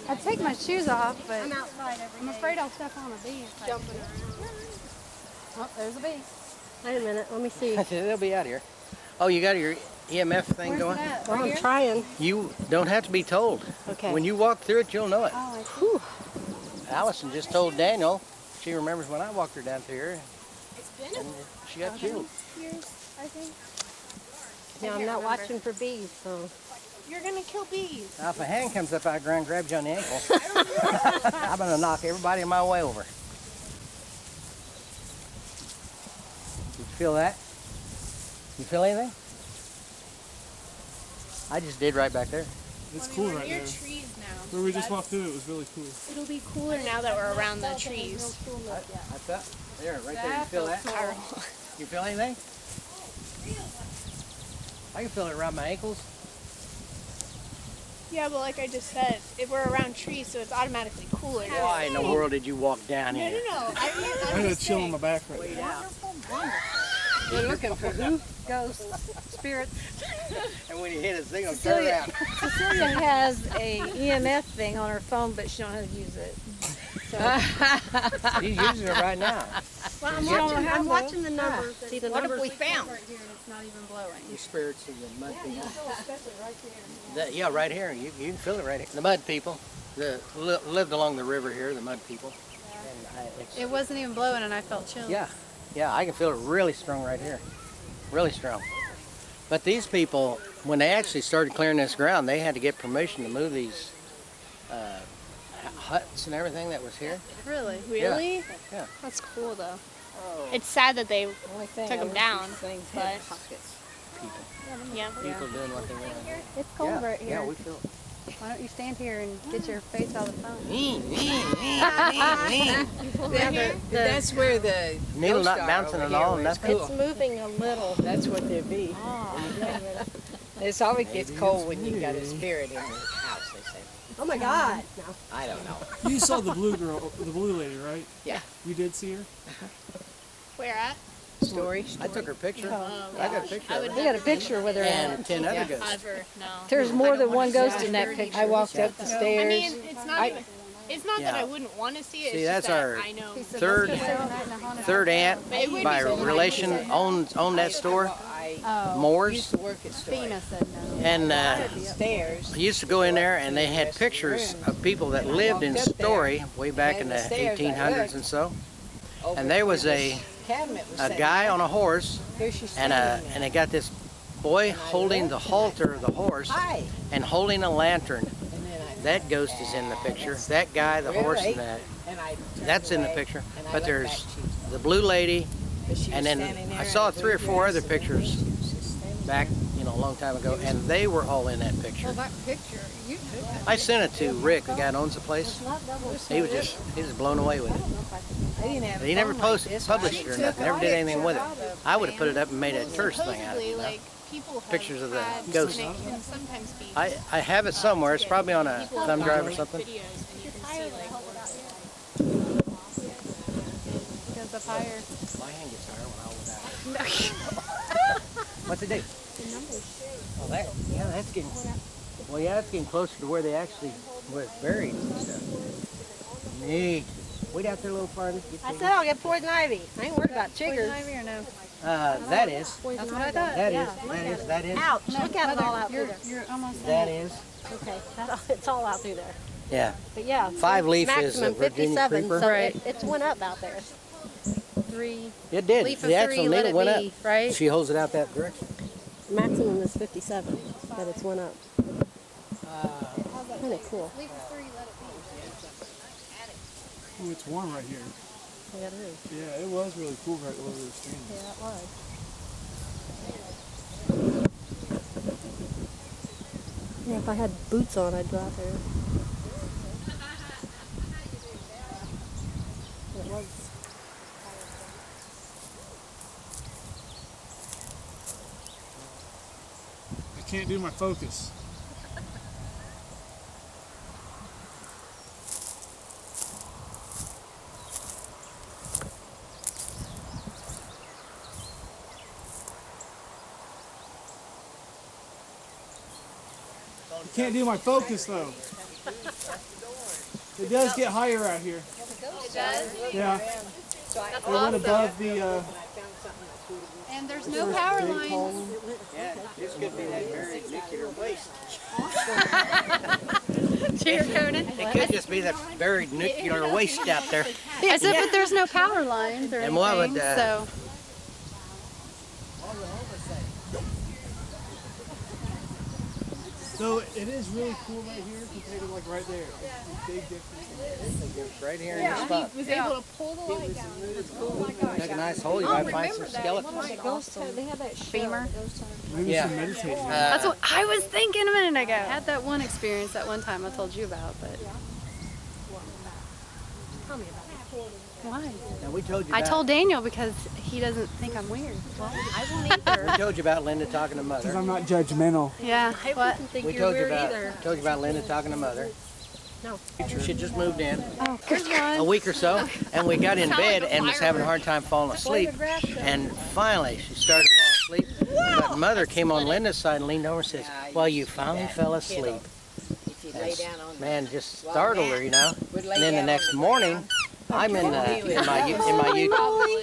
I take my shoes off, but I'm afraid I'll step on a bee. Jumping around. Oh, there's a bee. Wait a minute, let me see. They'll be out here. Oh, you got your EMF thing Where's going? it at? Well, Right I'm here? trying. You don't have to be told. Okay. When you walk through it, you'll know it. Oh, I see. Whew. Allison just told Daniel. She remembers when I walked her down through here. It's been And she got killed. years, I think. Now I'm not watching for bees, so. You're gonna kill bees. Now, if a hand comes up out of the ground and grabs you on the ankle, I'm going to knock everybody in my way over. Did you feel that? You feel anything? I just did right back there. It's cool right Near now. trees now. Where we just walked through, it was really cool. It'll be cooler now that we're around the trees. I felt there, right there. You feel that? You feel anything? I can feel it around my ankles. Yeah, but like I just said, if we're around trees, so it's automatically cooler. Why in the world did you walk down No, here? no. I had a chill on my back right now. You're looking for who? Ghosts, spirits. And when you hit it, they're going to turn around. Cecilia has a EMF thing on her phone, but she don't know how to use it. So. She's using it right now. Well, I'm watching the numbers. See the numbers we found. Right here, and it's not even blowing. You spirits of the mud people. Yeah, right here. You can feel it right here. The mud people lived along the river here, the mud people. And It wasn't even blowing, and I felt chills. yeah, I can feel it really strong right here. Really strong. But these people, when they actually started clearing this ground, they had to get permission to move these huts and everything that was here. Really? Really? Yeah. That's cool though. It's sad that they took them down, but People. yeah. People doing what they want. It's cold right here. Yeah, we feel it. Why don't you stand here and get your face out of the phone? That's where the Needle ghosts not are bouncing over at here, all, where it's nothing. cool. It's moving a little. That's what they be. It always gets cold when you got a spirit in your house, they say. Oh my God. No. I don't know. You saw the blue girl, the blue lady, right? Yeah. You did see her? Where at? Story? I took her picture. I got a picture I of would her. We got a picture with her And 10 other ghosts. ever, no. There's more than one ghost in that picture. I walked up the stairs. I mean, it's not even. It's not that Yeah. I wouldn't want to see it. See, It's that's just that our I know. third aunt But it would by be so relation owned that store, I Oh, Moore's. used to work at Story. Fina said no. And Stairs. I used to go in there, and they had pictures of people that lived in Story way back in the 1800s and so. And there was a guy on a horse, and they got this boy holding the halter of the horse and holding a lantern. That ghost is in the picture. That guy, the horse, and that's in the picture. But there's the blue lady, and then I saw 3 or 4 other pictures back, a long time ago, and they were all in that picture. Well, that picture, you took it. I sent it to Rick, the guy that owns the place. He was just blown away with it. But he never published it or nothing. Never did anything with it. I would have put it up and made a church thing out of Supposedly, it. like people have Pictures of the had, ghosts. and it can sometimes be. I have it somewhere. It's probably on a thumb drive or something. Videos, and you can see like. Goes up higher. My hand gets higher when I hold that. What's it do? Oh, that's getting. Well, yeah, it's getting closer to where they actually was buried and stuff. Neat. Wait out there a little farther. I said I'll get poison ivy. I ain't worried about Poison chiggers. ivy or no? That is. That's what I thought. That is. Ouch, look at it all out through You're, there. you're almost That there. is. Okay, it's all out through there. Yeah. But yeah, 5 leaf is a maximum Virginia 57, creeper. so Right. it's went up out there. 3. It did. Leaf of The actual 3, let needle it went be, up. right? She holds it out that direction. Maximum is 57, but it's went up. Kind of cool. Leaf of 3, let it be. Oh, it's warm right here. Yeah, it is. Yeah, it was really cool right over the stream. Yeah, it was. Yeah, if I had boots on, I'd go out there. It was. I can't do my focus. Can't do my focus though. It does get higher out here. It does? Yeah. It went above the. And there's no power lines. Yeah, this could be that buried nuclear waste. Cheer, Conan. It could just be that buried nuclear waste out there. I said, but there's no power lines or And what anything, would, so. So it is really cool right here compared to like right there. It's a big difference. Right here in your spot. Was able to pull the light down. Take a nice hole, you might find some skeletons. They have that Femur. Maybe Yeah. some meditating. That's what I was thinking a minute ago. I had that one experience that one time I told you about, but. Why? Now we told you I about, told Daniel because he doesn't think I'm weird. Well, I won't either. we told you about Linda talking to Because Mother. I'm not judgmental. Yeah. What? We told you about Linda talking to Mother. No. She just moved in Oh, good a one. week or so, and we got in bed and was having a hard time falling asleep. And finally, she started to fall asleep. But Mother came on Linda's side and leaned over and says, "Well, you finally fell asleep." If you lay down on Man, just startled her, you know. would lay And then the down next on the morning, I'm in my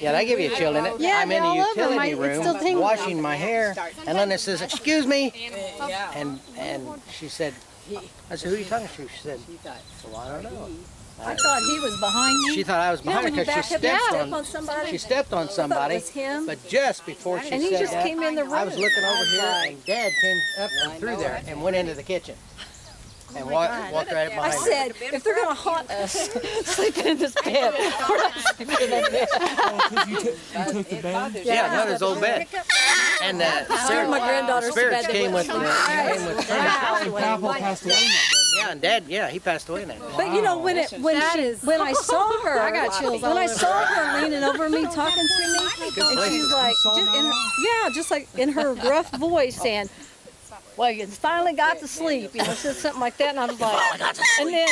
yeah, that give you a chill in it. Yeah, I'm in they're the all over. utility It's still room tingling. washing my hair, and Linda says, "Excuse me," Yeah. and she said, "I said, who are you talking to?" She said, She thought, "Well, I don't know." I thought he was behind me. She thought I was behind her when you because she back up and stepped step on on somebody. she stepped on I thought it somebody. was him. But just before she And he said just that, came in the room. I was looking over here, like- and Dad came up and through there and went into the kitchen and walked right I behind her. said, if they're going to haunt us sleeping in this bed, we're not sleeping in that bed. Oh, 'cause you took the bed? Yeah, Mother's old bed. And My granddaughter's spirits bed. came with the Papa passed away in that bed. yeah, and Dad, yeah, he passed away in that. But you know, when I saw her, I got chills all when I over. saw her leaning over me, talking to me, and she's like, just like in her rough voice saying, "Well, you finally got to sleep," you know, said something like that, and I was like, and then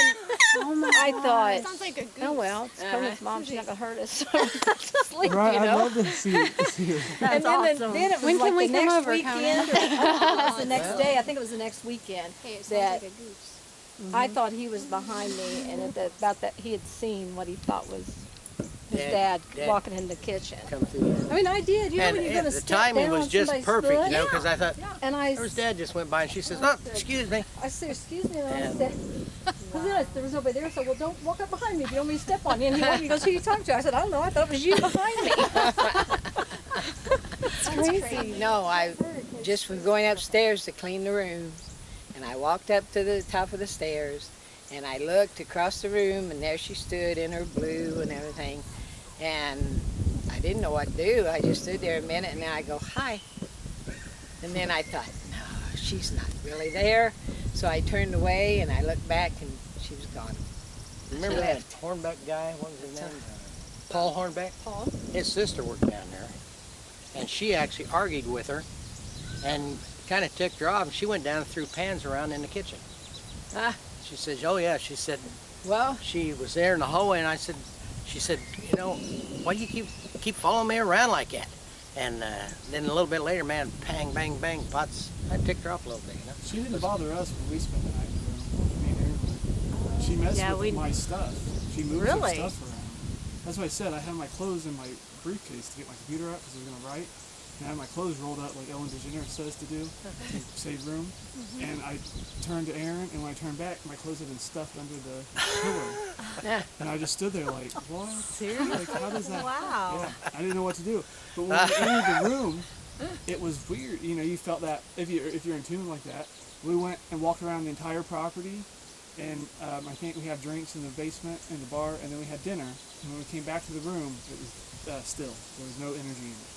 I thought, Sounds like a goose. oh well, it's Conan's mom, she's not gonna hurt us, so we got to sleep, Right, you I'd know. love to see her. And then it was When like can we the come next over, weekend, or, I don't know, it was the next day. I think it was the next weekend Hey, it sounds that like a goose. I thought he was behind me, and about that he had seen what he thought was his dad Dad. walking in the kitchen. Come through. I mean, I did. You know, And when you're going to the step timing down was on just somebody's perfect, foot, you know, because I thought, and I her dad just went by and she says, "Oh, excuse me." I said, "Excuse me," and I And- said, because there was nobody there. So, well, don't walk up behind me if you don't want me to step on you. And he goes, "Who you talking to?" I said, "I don't know. I thought it was you behind me." It's crazy. no, I just was going upstairs to clean the room, and I walked up to the top of the stairs, and I looked across the room, and there she stood in her blue and everything, and I didn't know what to do. I just stood there a minute, and then I go, "Hi," and then I thought, no, she's not really there. So I turned away, and I looked back, and she was gone. Remember that Hornbeck guy? What was his name? Paul Hornbeck? Paul. His sister worked down there, and she actually argued with her and kind of ticked her off, and she went down and threw pans around in the kitchen. Ah. She says, "Oh yeah," she said, Well, she was there in the hallway, and she said, "You know, why do you keep following me around like that?" And then a little bit later, man, bang, bang, bang, pots. I ticked her off a little bit, you know. She didn't bother us when we spent the night in the room. Me and Aaron. She messed with my stuff. She moved some Really? stuff around. That's what I said. I had my clothes in my briefcase to get my computer out because I was going to write. And I had my clothes rolled up like Ellen DeGeneres says to do to save room. And I turned to Aaron, and when I turned back, my clothes had been stuffed under the pillow. And I just stood there like, what? Seriously? Like, how does that? Wow. Yeah, I didn't know what to do. But when we entered the room, it was weird. You know, you felt that if you're in tune like that. We went and walked around the entire property, and I think we had drinks in the basement in the bar, and then we had dinner. And when we came back to the room, it was still. There was no energy in it.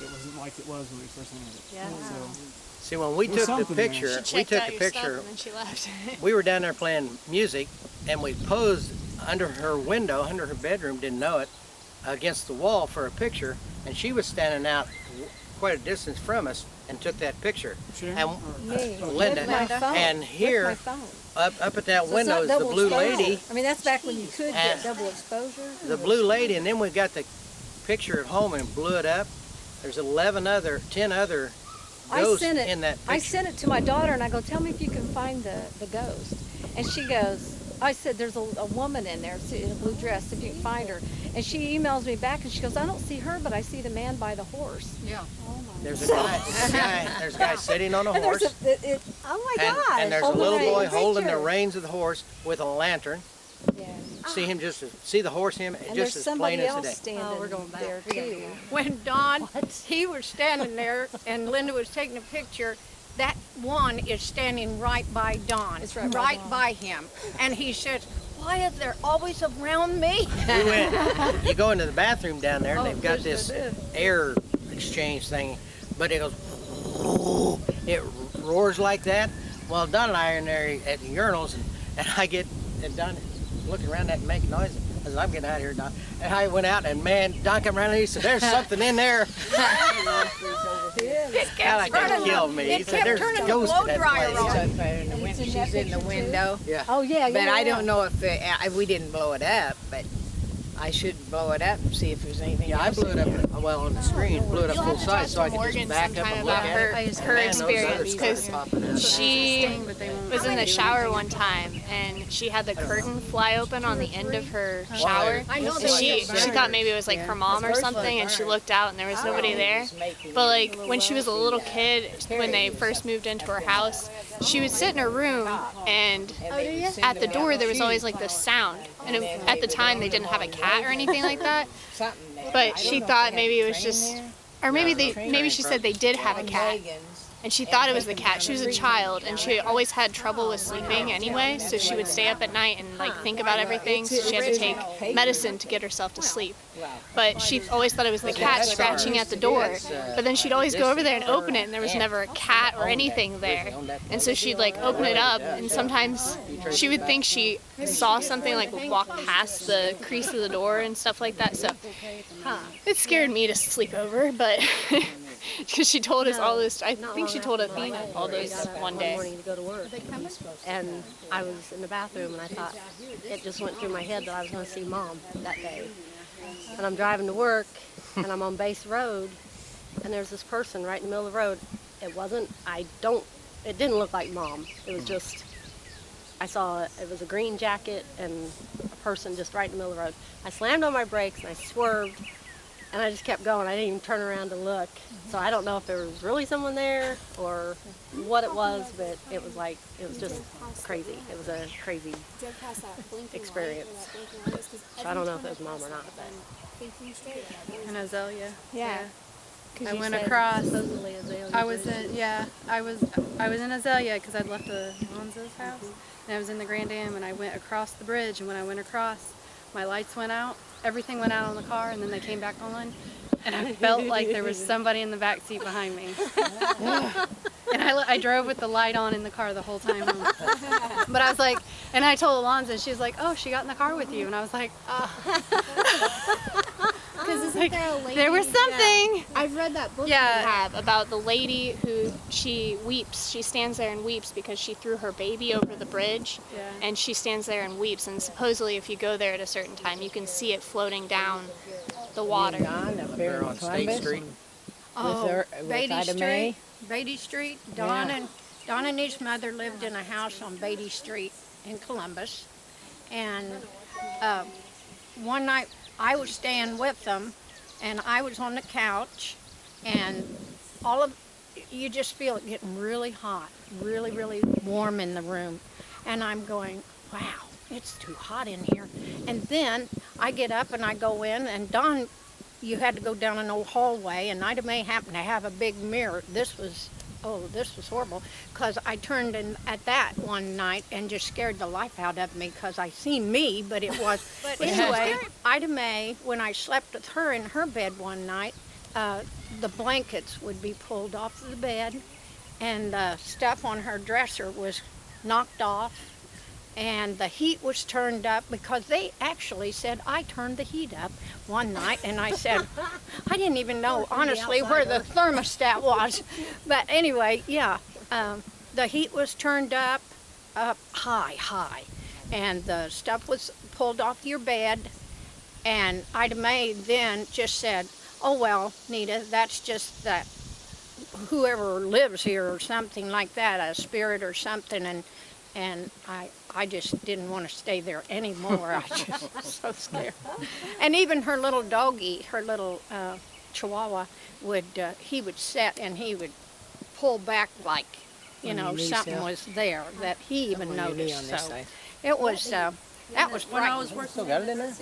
It wasn't like it was when we first entered it. Yeah. So, See, when we There's took the something there. picture, She we checked took out the your stuff picture. and then she left. We were down there playing music, and we posed under her window, under her bedroom, didn't know it, against the wall for a picture, and she was standing out quite a distance from us and took that picture. Sharon? And Or- Me. Linda, With my phone. and With here, my phone. up at that So it's window not is the double blue exposure. lady, I mean, that's back when you could get And- double exposure. the blue lady, and then we got the picture at home and blew it up. There's 10 other ghost sent it. in that picture. I sent it to my daughter, and I go, "Tell me if you can find the ghost." And she goes, "I said there's a woman in there in a blue dress. If you can find her." And she emails me back, and she goes, "I don't see her, but I see the man by the horse." Yeah. There's a guy sitting on a And horse. oh my gosh! And there's a little boy holding the reins of the horse with a lantern. Yeah. See the horse him And just there's as somebody plain as else today. standing we're going back. there We gotta too. go. When Don, he was standing there and Linda was taking a picture, that one is standing right by Don, It's right by Don. by him. And he says, why is there always around me? You go into the bathroom down there, and they've got there's this air exchange thing, but it goes, it roars like that. Well, Don and I are in there at the urinals, and I get, and Don looking around that and making noise. I said, I'm getting out of here, Don. And I went out, and man, Don came around and he said, there's something in there. It That like killed me. He It said, kept there's turning the ghosts blow in that dryer place. on. She's in the window. Yeah. Oh yeah, But yeah. I yeah. don't know if we didn't blow it up, but I should blow it up and see if there's anything Yeah, I else blew in it there. up, well, on the screen, blew it up You'll full have to talk size so I to could just Morgan back up sometime and look about at her- it. her Man, those other experience, stuff 'cause popping up. She was in the shower one time and she had the curtain fly open on the end of her shower. I know And they she get thought burned. maybe it was like her mom or something, and she looked out and there was nobody there. But like when she was a little kid, when they first moved into her house, she would sit in her room and at the door there was always like this sound. And at the time they didn't have a cat or anything like that. But she thought maybe it was just, or maybe she said they did have a cat. And she thought it was the cat. She was a child, and she always had trouble with sleeping anyway, so she would stay up at night and like think about everything, so she had to take medicine to get herself to sleep. But she always thought it was the cat scratching at the door, but then she'd always go over there and open it, and there was never a cat or anything there. And so she'd like open it up, and sometimes she would think she saw something like walk past the crease of the door and stuff like that, so it scared me to sleep over, but because she told us all this. I think she told Athena all this one day. Morning to go to work, and I was in the bathroom, and I thought it just went through my head that I was going to see Mom that day. And I'm driving to work, and I'm on Base Road, and there's this person right in the middle of the road. It didn't look like Mom. It was just, it was a green jacket and a person just right in the middle of the road. I slammed on my brakes and I swerved. And I just kept going. I didn't even turn around to look. So I don't know if there was really someone there or what it was, but it was just crazy. It was a crazy experience. So I don't know if it was Mom or not, but And Azalea. Yeah. I went across. Supposedly Azalea. I was in Azalea because I'd left Alonzo's house, and I was in the Grand Am, and I went across the bridge, and when I went across, my lights went out, everything went out on the car, and then they came back on, and I felt like there was somebody in the back seat behind me. And I drove with the light on in the car the whole time home. But I was like, and I told Alonzo, and she was like, oh, she got in the car with you, and I was like, Because isn't like, there a lady? there was something. I've read that book Yeah. you have about the lady who she weeps. She stands there and weeps because she threw her baby over the bridge, Yeah. and she stands there and weeps. And supposedly, if you go there at a certain time, you can see it floating down the water. Don up there There in on State Columbus Street. with Beatty Ida Mae. Street. Beatty Street. Don and his mother lived in a house on Beatty Street in Columbus. And one night I was staying with them, and I was on the couch, and you just feel it getting really hot, really, really warm in the room. And I'm going, wow, it's too hot in here. And then I get up and I go in, and Don, you had to go down an old hallway, and Ida Mae happened to have a big mirror. This was horrible, because I turned in at that one night and just scared the life out of me, because I seen me, but it was. But anyway, Ida Mae, when I slept with her in her bed one night, the blankets would be pulled off the bed, and the stuff on her dresser was knocked off, and the heat was turned up, because they actually said I turned the heat up one night, and I said, I didn't even know, honestly, where the thermostat was. But anyway, yeah, the heat was turned up high, and the stuff was pulled off your bed, and Ida Mae then just said, oh, well, Nita, that's just that whoever lives here or something like that, a spirit or something, and I just didn't want to stay there anymore. I just was so scared. And even her little doggie, her little Chihuahua, he would sit and he would pull back like, you know, something was there that he even noticed. So it was that was When I was frightening. Still got it in there?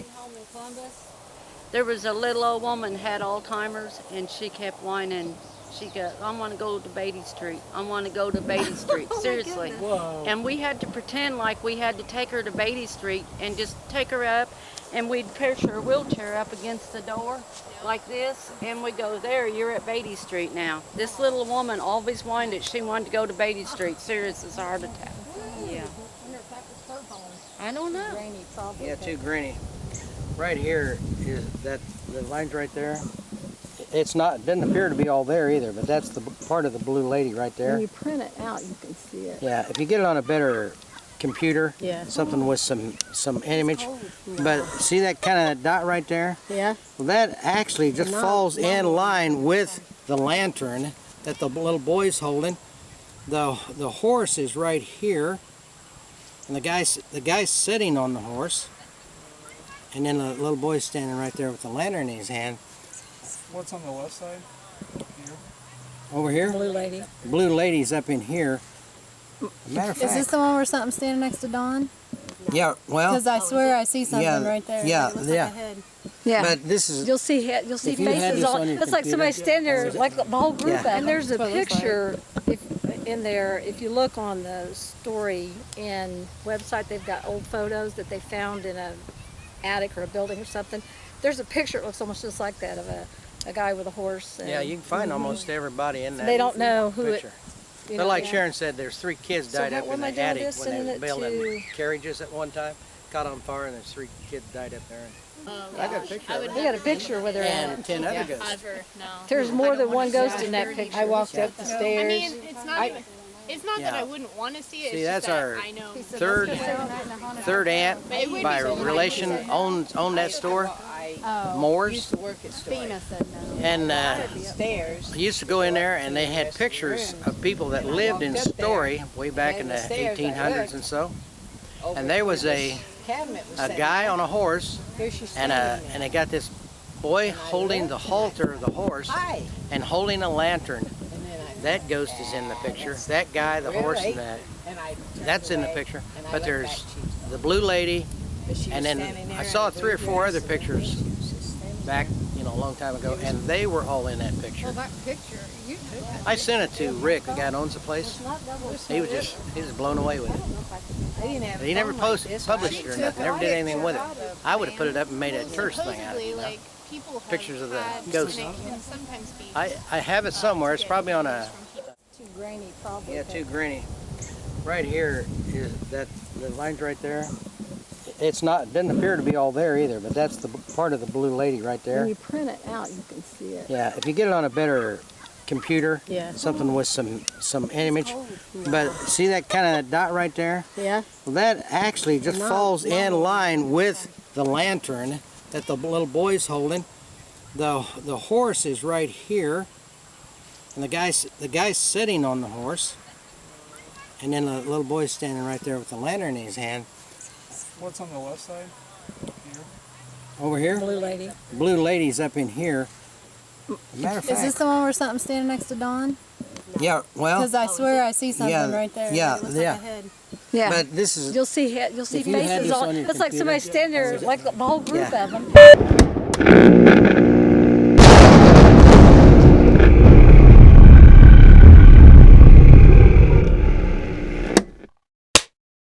There was a little old woman had Alzheimer's, and she kept whining. She goes, I want to go to Beatty Street. I want to go to Beatty Street. Seriously. And we had to pretend like we had to take her to Beatty Street and just take her up, and we'd push her wheelchair up against the door like this, and we go, there, you're at Beatty Street now. This little woman always whined that she wanted to go to Beatty Street. Serious as a heart attack. Yeah. I don't know. Yeah, too grainy. Right here is that the line's right there. It's not, doesn't appear to be all there either, but that's the part of the blue lady right there. When you print it out, you can see it. Yeah, if you get it on a better computer, Yeah. something with some image. But see that kind of dot right there? Yeah. Well, that actually just falls in line with the lantern that the little boy's holding. The horse is right here, and the guy's sitting on the horse, and then the little boy's standing right there with the lantern in his hand. What's on the left side? Here. Over here, Blue lady. blue lady's up in here. Matter of Is this fact, the one where something's standing next to Dawn? yeah, well, Because I swear I see something yeah, right there. yeah, It looks yeah. like a head. Yeah. but this is You'll see If you had faces this all. on your It's like somebody computer, standing there, like the whole group Yeah. of them. And there's a That's what it looks like. picture in there. If you look on the Story Inn website, they've got old photos that they found in a attic or a building or something. There's a picture. It looks almost just like that of a guy with a horse. And yeah. You can find almost everybody in that. They don't know who picture. you But know, like yeah. Sharon said, there's 3 kids So died what up am in I the doing attic this? when they Sending were it building to- carriages at one time. Caught on fire, and there's 3 kids died up there. I got a picture of They it. got a picture where they're And at. 10 other ghosts. Ever, no. There's more than one ghost in that picture. I walked up the stairs. I mean, it's not even. It's not that Yeah. I wouldn't want to see it. See, it's that's just that our I know. third aunt But it would by be so relation owned that store, Moore's, Used to work at Story. Fina said no. and Stairs. I used to go in there, and they had pictures of people that lived in Story way back in the 1800s and so. And there was a guy on a horse, and they got this boy holding the halter of the horse and holding a lantern. That ghost is in the picture. That guy, the horse, and that's in the picture. But there's the blue lady, and then I saw 3 or 4 other pictures back, a long time ago, and they were all in that picture. That picture, you took it. I sent it to Rick, the guy that owns the place. He was just blown away with it. He never published it or nothing. Never did anything with it. I would have put it up and made a tourist thing out of it. Supposedly, like people have Pictures of the had, ghosts. and it can sometimes be. I have it somewhere. It's probably on a Too grainy, probably. yeah, too grainy. Right here is that the line's right there. It's not, doesn't appear to be all there either, but that's the part of the blue lady right When there. you print it out, you can see it. Yeah, if you get it on a better computer, Yeah. something with some image. But see that kind of dot right there? Yeah. Well, that actually just falls in line with the lantern that the little boy's holding. The horse is right here, and the guy's sitting on the horse, and then the little boy's standing right there with the lantern in his hand. What's on the left side? Here. Over here, Blue lady. blue lady's up in here. Matter of Is this fact, the one where something's standing next to Dawn? yeah, well, Because I swear I see something yeah, right there. yeah, It looks yeah. like a head. Yeah. but this is You'll see If you had faces this all. on your It's like computer, somebody standing there, like the whole group Yeah. of them.